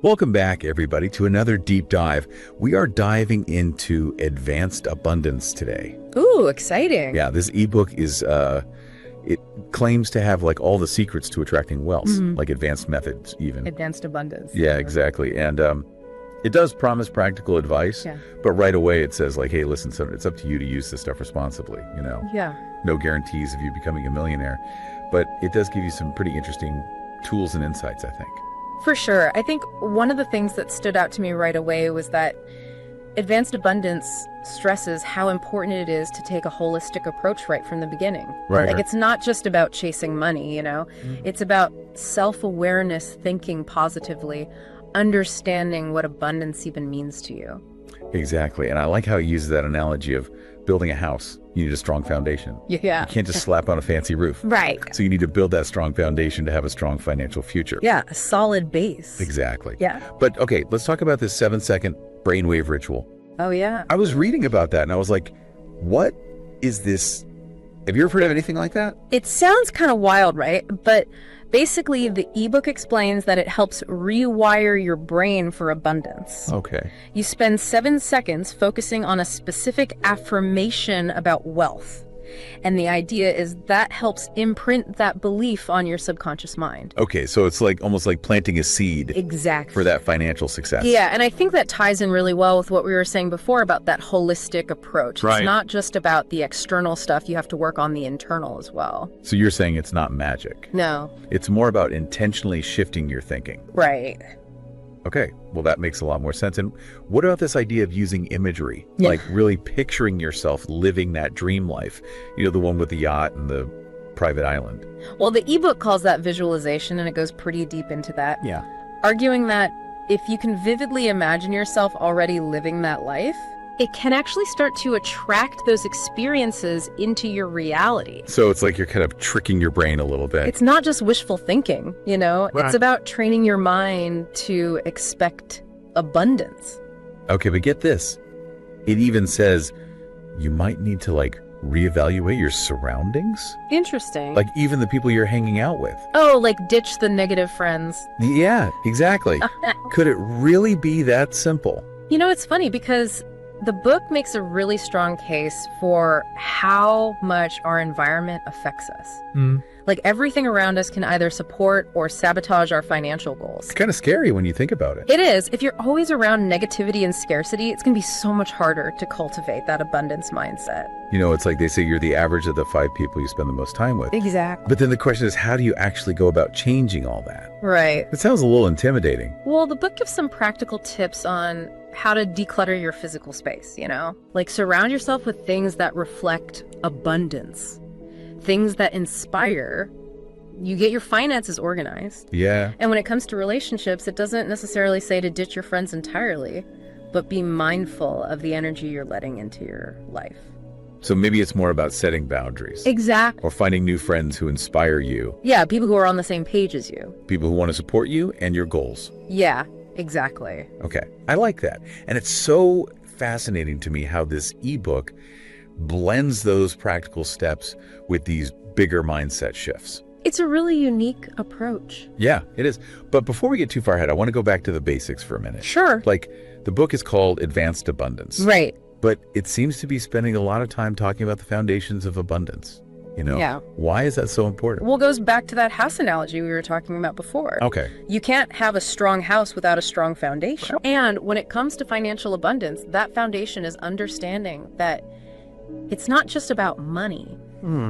Welcome back, everybody, to another deep dive. We are diving into advanced abundance today. Ooh, exciting. Yeah, this ebook is, it claims to have like all the secrets to attracting wealth, like advanced methods even. Advanced abundance. Yeah, exactly. And it does promise practical advice, but right away it says like, hey, listen, so it's up to you to use this stuff responsibly, you know? Yeah. No guarantees of you becoming a millionaire, but it does give you some pretty interesting tools and insights, I think. For sure. I think one of the things that stood out to me right away was that advanced abundance stresses how important it is to take a holistic approach right from the beginning. Right. Like it's not just about chasing money, you know? It's about self-awareness, thinking positively, understanding what abundance even means to you. Exactly. And I like how he uses that analogy of building a house. You need a strong foundation. Yeah. You can't just slap on a fancy roof. Right. So you need to build that strong foundation to have a strong financial future. Yeah, a solid base. Exactly. Yeah. But okay, let's talk about this 7-second brainwave ritual. Oh, yeah. I was reading about that and I was like, what is this? Have you ever heard of anything like that? It sounds kind of wild, right? But basically, the ebook explains that it helps rewire your brain for abundance. Okay. You spend 7 seconds focusing on a specific affirmation about wealth. And the idea is that helps imprint that belief on your subconscious mind. Okay, so it's like almost like planting a seed Exactly. for that financial success. Yeah, and I think that ties in really well with what we were saying before about that holistic approach. Right. It's not just about the external stuff, you have to work on the internal as well. So you're saying it's not magic. No. It's more about intentionally shifting your thinking. Right. Okay, well, that makes a lot more sense. And what about this idea of using imagery? Yeah. Like really picturing yourself living that dream life? You know, the one with the yacht and the private island. Well, the ebook calls that visualization, and it goes pretty deep into that. Yeah. Arguing that if you can vividly imagine yourself already living that life, it can actually start to attract those experiences into your reality. So it's like you're kind of tricking your brain a little bit. It's not just wishful thinking, you know? Right. It's about training your mind to expect abundance. Okay, but get this. It even says you might need to like reevaluate your surroundings. Interesting. Like even the people you're hanging out with. Oh, like ditch the negative friends. Yeah, exactly. Could it really be that simple? You know, it's funny because the book makes a really strong case for how much our environment affects us. Like everything around us can either support or sabotage our financial goals. It's kind of scary when you think about it. It is. If you're always around negativity and scarcity, it's going to be so much harder to cultivate that abundance mindset. You know, it's like they say you're the average of the 5 people you spend the most time with. Exactly. But then the question is, how do you actually go about changing all that? Right. It sounds a little intimidating. Well, the book gives some practical tips on how to declutter your physical space, you know? Like surround yourself with things that reflect abundance, things that inspire. You get your finances organized. Yeah. And when it comes to relationships, it doesn't necessarily say to ditch your friends entirely, but be mindful of the energy you're letting into your life. So maybe it's more about setting boundaries. Exactly. Or finding new friends who inspire you. Yeah, people who are on the same page as you. People who want to support you and your goals. Yeah, exactly. Okay, I like that. And it's so fascinating to me how this ebook blends those practical steps with these bigger mindset shifts. It's a really unique approach. Yeah, it is. But before we get too far ahead, I want to go back to the basics for a minute. Sure. Like, the book is called Advanced Abundance. Right. But it seems to be spending a lot of time talking about the foundations of abundance. You know? Yeah. Why is that so important? Well, it goes back to that house analogy we were talking about before. Okay. You can't have a strong house without a strong foundation. And when it comes to financial abundance, that foundation is understanding that it's not just about money.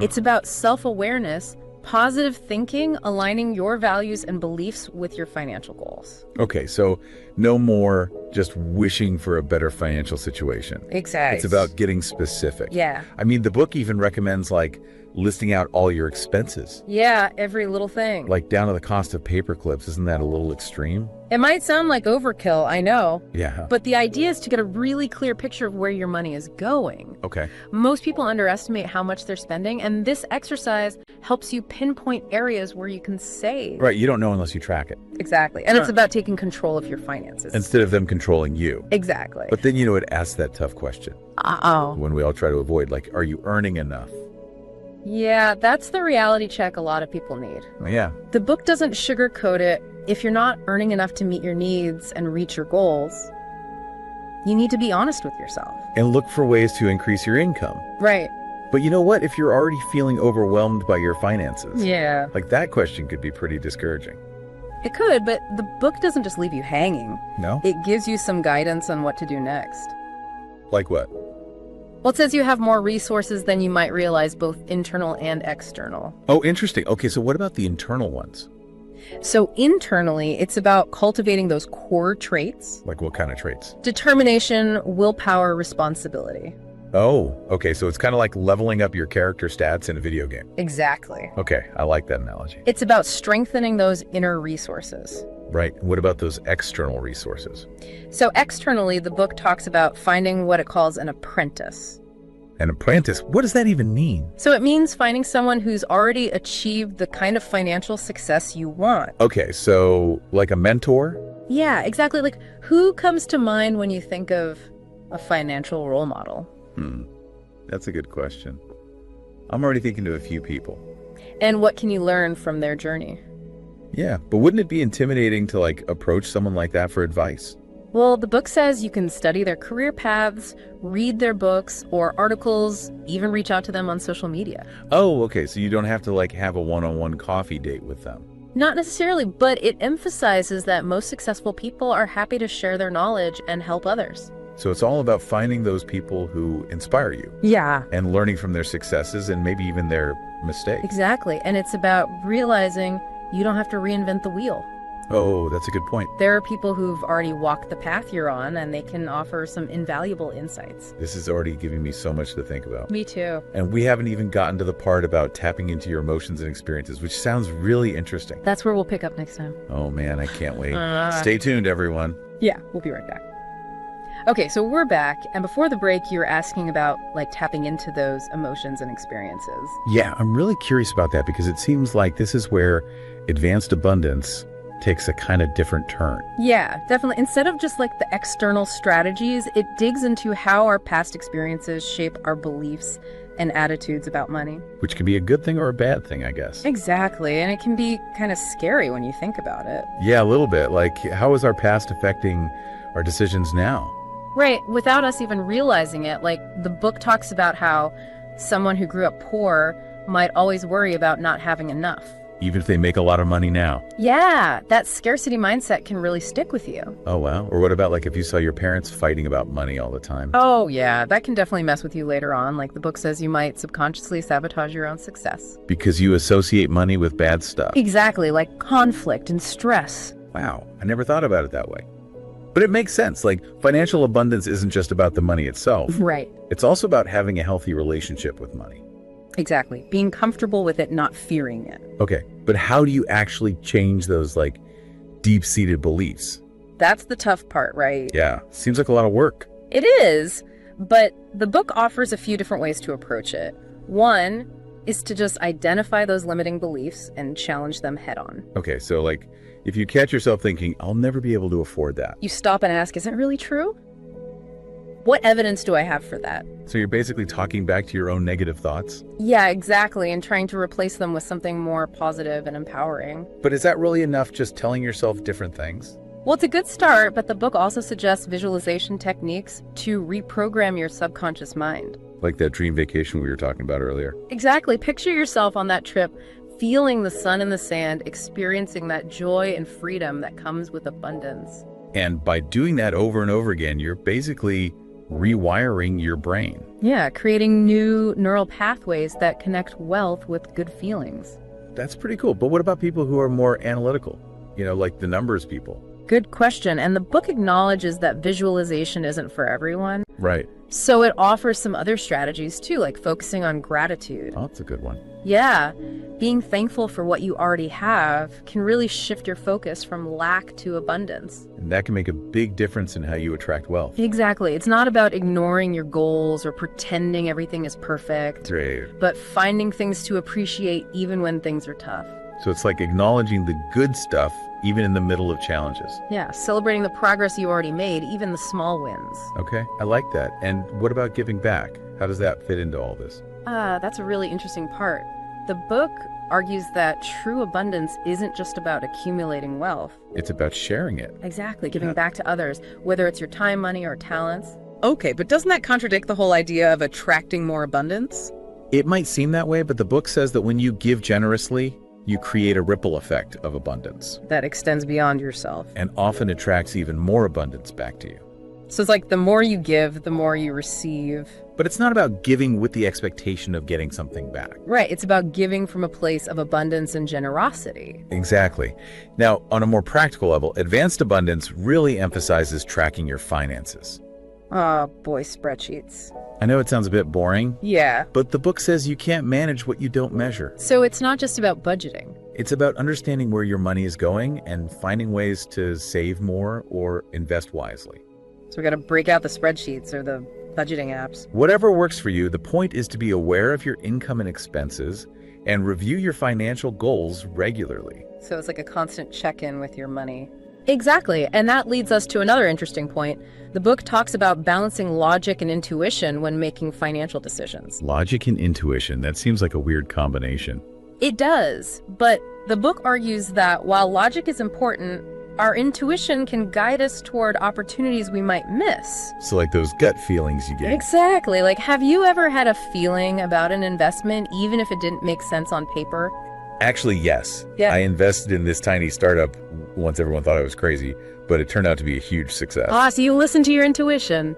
It's about self-awareness, positive thinking, aligning your values and beliefs with your financial goals. Okay, so no more just wishing for a better financial situation. Exactly. It's about getting specific. Yeah. I mean, the book even recommends like listing out all your expenses, Yeah, every little thing. like down to the cost of paper clips. Isn't that a little extreme? It might sound like overkill, I know. Yeah. But the idea is to get a really clear picture of where your money is going. Okay. Most people underestimate how much they're spending, and this exercise helps you pinpoint areas where you can save. Right, you don't know unless you track it. Exactly. And it's about taking control of your finances. Instead of them controlling you. Exactly. But then, you know, it asks that tough question Uh-oh. when we all try to avoid, like, are you earning enough? Yeah, that's the reality check a lot of people need. Yeah. The book doesn't sugarcoat it if you're not earning enough to meet your needs and reach your goals, you need to be honest with yourself. And look for ways to increase your income. Right. But you know what? If you're already feeling overwhelmed by your finances, Yeah. like that question could be pretty discouraging. It could, but the book doesn't just leave you hanging. No? It gives you some guidance on what to do next. Like what? Well, it says you have more resources than you might realize, both internal and external. Oh, interesting. Okay, so what about the internal ones? So internally, it's about cultivating those core traits: Like what kind of traits? determination, willpower, responsibility. Oh, okay, so it's kind of like leveling up your character stats in a video game. Exactly. Okay, I like that analogy. It's about strengthening those inner resources. Right. What about those external resources? So externally, the book talks about finding what it calls an apprentice. An apprentice? What does that even mean? So it means finding someone who's already achieved the kind of financial success you want. Okay, so like a mentor? Yeah, exactly. Like, who comes to mind when you think of a financial role model? That's a good question. I'm already thinking of a few people. And what can you learn from their journey? Yeah, but wouldn't it be intimidating to like approach someone like that for advice? Well, the book says you can study their career paths, read their books or articles, even reach out to them on social media. Oh, okay, so you don't have to like have a one-on-one coffee date with them. Not necessarily, but it emphasizes that most successful people are happy to share their knowledge and help others. So it's all about finding those people who inspire you Yeah. and learning from their successes and maybe even their mistakes. Exactly. And it's about realizing you don't have to reinvent the wheel. Oh, that's a good point. There are people who've already walked the path you're on, and they can offer some invaluable insights. This is already giving me so much to think about. Me too. And we haven't even gotten to the part about tapping into your emotions and experiences, which sounds really interesting. That's where we'll pick up next time. Oh man, I can't wait. Stay tuned, everyone. Yeah, we'll be right back. Okay, so we're back, and before the break, you were asking about like tapping into those emotions and experiences. Yeah, I'm really curious about that because it seems like this is where advanced abundance takes a kind of different turn. Yeah, definitely. Instead of just like the external strategies, it digs into how our past experiences shape our beliefs and attitudes about money. Which can be a good thing or a bad thing, I guess. Exactly, and it can be kind of scary when you think about it. Yeah, a little bit. Like, how is our past affecting our decisions now? Right, without us even realizing it. Like, the book talks about how someone who grew up poor might always worry about not having enough. Even if they make a lot of money now. Yeah, that scarcity mindset can really stick with you. Oh, wow. Or what about like if you saw your parents fighting about money all the time? Oh, yeah, that can definitely mess with you later on. Like the book says, you might subconsciously sabotage your own success. Because you associate money with bad stuff. Exactly, like conflict and stress. Wow, I never thought about it that way. But it makes sense. Like, financial abundance isn't just about the money itself. Right. It's also about having a healthy relationship with money. Exactly. Being comfortable with it, not fearing it. Okay, but how do you actually change those, like, deep-seated beliefs? That's the tough part, right? Yeah, seems like a lot of work. It is, but the book offers a few different ways to approach it. One is to just identify those limiting beliefs and challenge them head on. Okay, so, like, if you catch yourself thinking, I'll never be able to afford that. You stop and ask, is it really true? What evidence do I have for that? So you're basically talking back to your own negative thoughts? Yeah, exactly, and trying to replace them with something more positive and empowering. But is that really enough, just telling yourself different things? Well, it's a good start, but the book also suggests visualization techniques to reprogram your subconscious mind. Like that dream vacation we were talking about earlier. Exactly. Picture yourself on that trip, feeling the sun in the sand, experiencing that joy and freedom that comes with abundance. And by doing that over and over again, you're basically rewiring your brain. Yeah, creating new neural pathways that connect wealth with good feelings. That's pretty cool. But what about people who are more analytical? You know, like the numbers people? Good question. And the book acknowledges that visualization isn't for everyone. Right. So it offers some other strategies too, like focusing on gratitude. Oh, that's a good one. Yeah, being thankful for what you already have can really shift your focus from lack to abundance. And that can make a big difference in how you attract wealth. Exactly. It's not about ignoring your goals or pretending everything is perfect, Right. but finding things to appreciate even when things are tough. So it's like acknowledging the good stuff, even in the middle of challenges. Yeah, celebrating the progress you already made, even the small wins. Okay, I like that. And what about giving back? How does that fit into all this? That's a really interesting part. The book argues that true abundance isn't just about accumulating wealth. It's about sharing it. Exactly, giving back to others, whether it's your time, money, or talents. Okay, but doesn't that contradict the whole idea of attracting more abundance? It might seem that way, but the book says that when you give generously, you create a ripple effect of abundance. That extends beyond yourself. And often attracts even more abundance back to you. So it's like the more you give, the more you receive. But it's not about giving with the expectation of getting something back. Right, it's about giving from a place of abundance and generosity. Exactly. Now, on a more practical level, advanced abundance really emphasizes tracking your finances. Oh, boy, spreadsheets. I know it sounds a bit boring, Yeah. but the book says you can't manage what you don't measure. So it's not just about budgeting. It's about understanding where your money is going and finding ways to save more or invest wisely. So we got to break out the spreadsheets or the budgeting apps. Whatever works for you, the point is to be aware of your income and expenses and review your financial goals regularly. So it's like a constant check-in with your money. Exactly, and that leads us to another interesting point. The book talks about balancing logic and intuition when making financial decisions. Logic and intuition, that seems like a weird combination. It does, but the book argues that while logic is important, our intuition can guide us toward opportunities we might miss. So like those gut feelings you get. Exactly. Like, have you ever had a feeling about an investment, even if it didn't make sense on paper? Actually, yes. Yeah. I invested in this tiny startup once everyone thought I was crazy, but it turned out to be a huge success. So you listen to your intuition.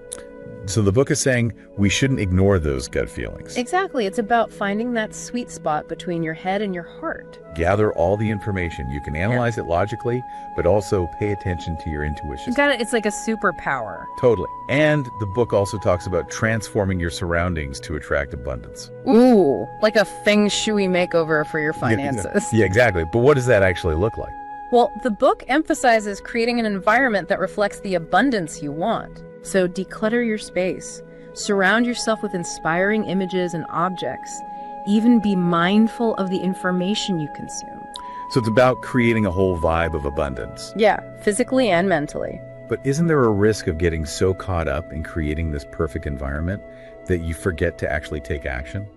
So the book is saying we shouldn't ignore those gut feelings. Exactly. It's about finding that sweet spot between your head and your heart. Gather all the information. You can analyze it logically, but also pay attention to your intuition. It's like a superpower. Totally. And the book also talks about transforming your surroundings to attract abundance. Ooh, like a feng shui makeover for your finances. Yeah, exactly. But what does that actually look like? Well, the book emphasizes creating an environment that reflects the abundance you want. So declutter your space. Surround yourself with inspiring images and objects. Even be mindful of the information you consume. So it's about creating a whole vibe of abundance. Yeah, physically and mentally. But isn't there a risk of getting so caught up in creating this perfect environment that you forget to actually take action?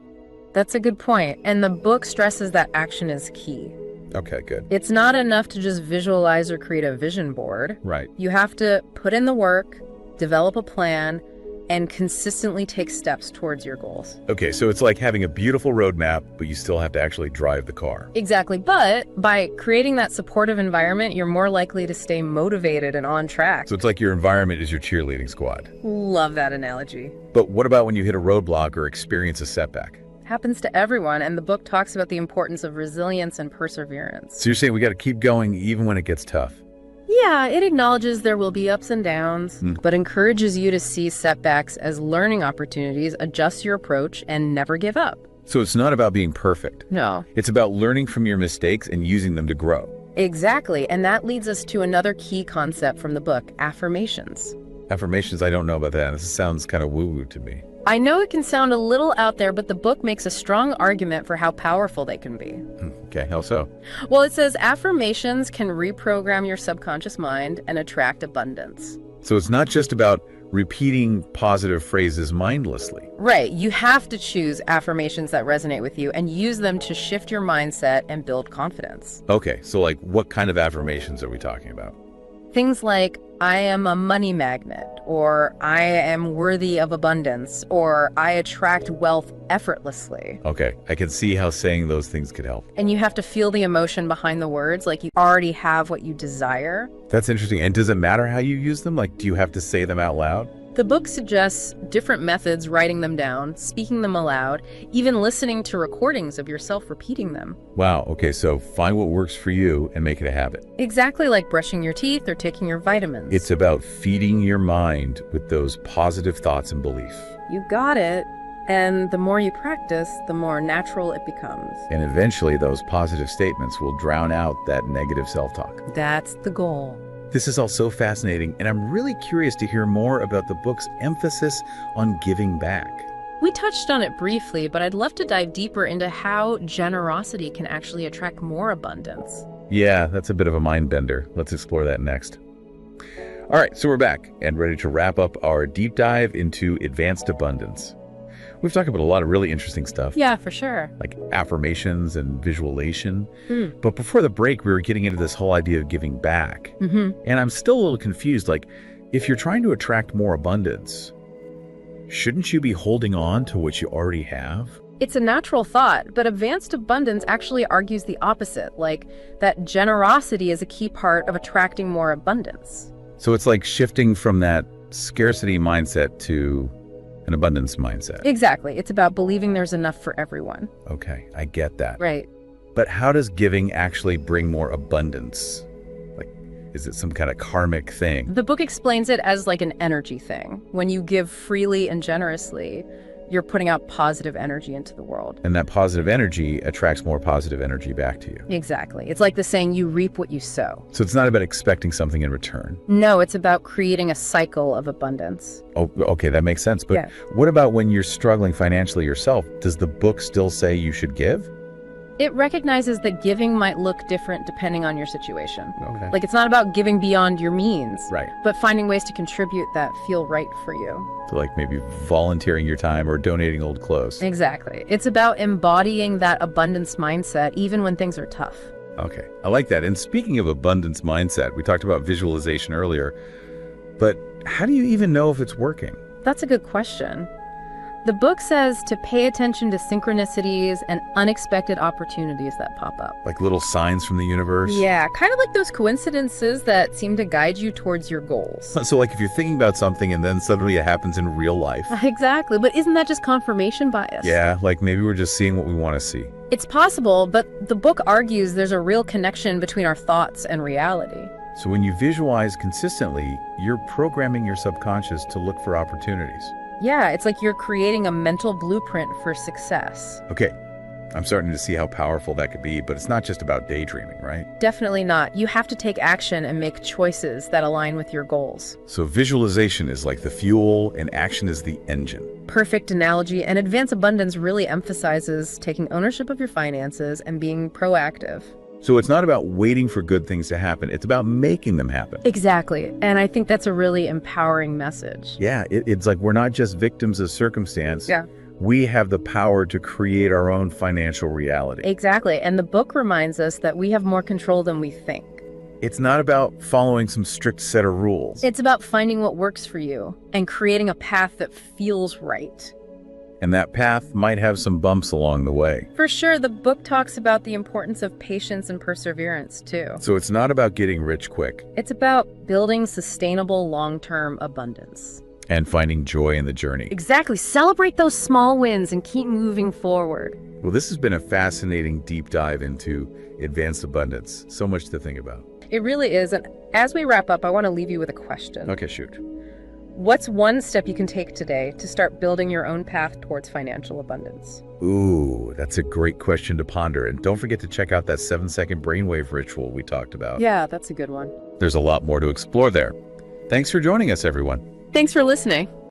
That's a good point. And the book stresses that action is key. Okay, good. It's not enough to just visualize or create a vision board. Right. You have to put in the work, develop a plan, and consistently take steps towards your goals. Okay, so it's like having a beautiful roadmap, but you still have to actually drive the car. Exactly. But by creating that supportive environment, you're more likely to stay motivated and on track. So it's like your environment is your cheerleading squad. Love that analogy. But what about when you hit a roadblock or experience a setback? Happens to everyone, and the book talks about the importance of resilience and perseverance. So you're saying we got to keep going even when it gets tough? Yeah, it acknowledges there will be ups and downs, but encourages you to see setbacks as learning opportunities, adjust your approach, and never give up. So it's not about being perfect. No. It's about learning from your mistakes and using them to grow. Exactly, and that leads us to another key concept from the book, affirmations. Affirmations, I don't know about that. This sounds kind of woo-woo to me. I know it can sound a little out there, but the book makes a strong argument for how powerful they can be. Okay, how so? Well, it says affirmations can reprogram your subconscious mind and attract abundance. So it's not just about repeating positive phrases mindlessly. Right. You have to choose affirmations that resonate with you and use them to shift your mindset and build confidence. Okay, so like what kind of affirmations are we talking about? Things like, I am a money magnet, or I am worthy of abundance, or I attract wealth effortlessly. Okay, I can see how saying those things could help. And you have to feel the emotion behind the words, like you already have what you desire. That's interesting. And does it matter how you use them? Like, do you have to say them out loud? The book suggests different methods, writing them down, speaking them aloud, even listening to recordings of yourself repeating them. Wow, okay, so find what works for you and make it a habit. Exactly like brushing your teeth or taking your vitamins. It's about feeding your mind with those positive thoughts and beliefs. You got it. And the more you practice, the more natural it becomes. And eventually those positive statements will drown out that negative self-talk. That's the goal. This is all so fascinating, and I'm really curious to hear more about the book's emphasis on giving back. We touched on it briefly, but I'd love to dive deeper into how generosity can actually attract more abundance. Yeah, that's a bit of a mind bender. Let's explore that next. All right, so we're back and ready to wrap up our deep dive into advanced abundance. We've talked about a lot of really interesting stuff. Yeah, for sure. Like affirmations and visualization. Mm. But before the break, we were getting into this whole idea of giving back. And I'm still a little confused. Like, if you're trying to attract more abundance, shouldn't you be holding on to what you already have? It's a natural thought, but advanced abundance actually argues the opposite, like that generosity is a key part of attracting more abundance. So it's like shifting from that scarcity mindset to an abundance mindset. Exactly. It's about believing there's enough for everyone. Okay, I get that. Right. But how does giving actually bring more abundance? Like, is it some kind of karmic thing? The book explains it as like an energy thing. When you give freely and generously, you're putting out positive energy into the world. And that positive energy attracts more positive energy back to you. Exactly. It's like the saying, you reap what you sow. So it's not about expecting something in return. No, it's about creating a cycle of abundance. Oh, okay, that makes sense. But Yeah. what about when you're struggling financially yourself? Does the book still say you should give? It recognizes that giving might look different depending on your situation. Okay. Like, it's not about giving beyond your means, Right. but finding ways to contribute that feel right for you. So like maybe volunteering your time or donating old clothes. Exactly. It's about embodying that abundance mindset even when things are tough. Okay, I like that. And speaking of abundance mindset, we talked about visualization earlier, but how do you even know if it's working? That's a good question. The book says to pay attention to synchronicities and unexpected opportunities that pop up. Like little signs from the universe? Yeah, kind of like those coincidences that seem to guide you towards your goals. So like if you're thinking about something and then suddenly it happens in real life. Exactly, but isn't that just confirmation bias? Yeah, like maybe we're just seeing what we want to see. It's possible, but the book argues there's a real connection between our thoughts and reality. So when you visualize consistently, you're programming your subconscious to look for opportunities. Yeah, it's like you're creating a mental blueprint for success. Okay, I'm starting to see how powerful that could be, but it's not just about daydreaming, right? Definitely not. You have to take action and make choices that align with your goals. So visualization is like the fuel and action is the engine. Perfect analogy, and advanced abundance really emphasizes taking ownership of your finances and being proactive. So it's not about waiting for good things to happen. It's about making them happen. Exactly, and I think that's a really empowering message. Yeah, it's like we're not just victims of circumstance. Yeah. We have the power to create our own financial reality. Exactly, and the book reminds us that we have more control than we think. It's not about following some strict set of rules. It's about finding what works for you and creating a path that feels right. And that path might have some bumps along the way. For sure, the book talks about the importance of patience and perseverance, too. So it's not about getting rich quick It's about building sustainable long-term abundance. and finding joy in the journey. Exactly. Celebrate those small wins and keep moving forward. Well, this has been a fascinating deep dive into advanced abundance. So much to think about. It really is. And as we wrap up, I want to leave you with a question. Okay, shoot. What's one step you can take today to start building your own path towards financial abundance? Ooh, that's a great question to ponder. And don't forget to check out that 7-second brainwave ritual we talked about. Yeah, that's a good one. There's a lot more to explore there. Thanks for joining us, everyone. Thanks for listening.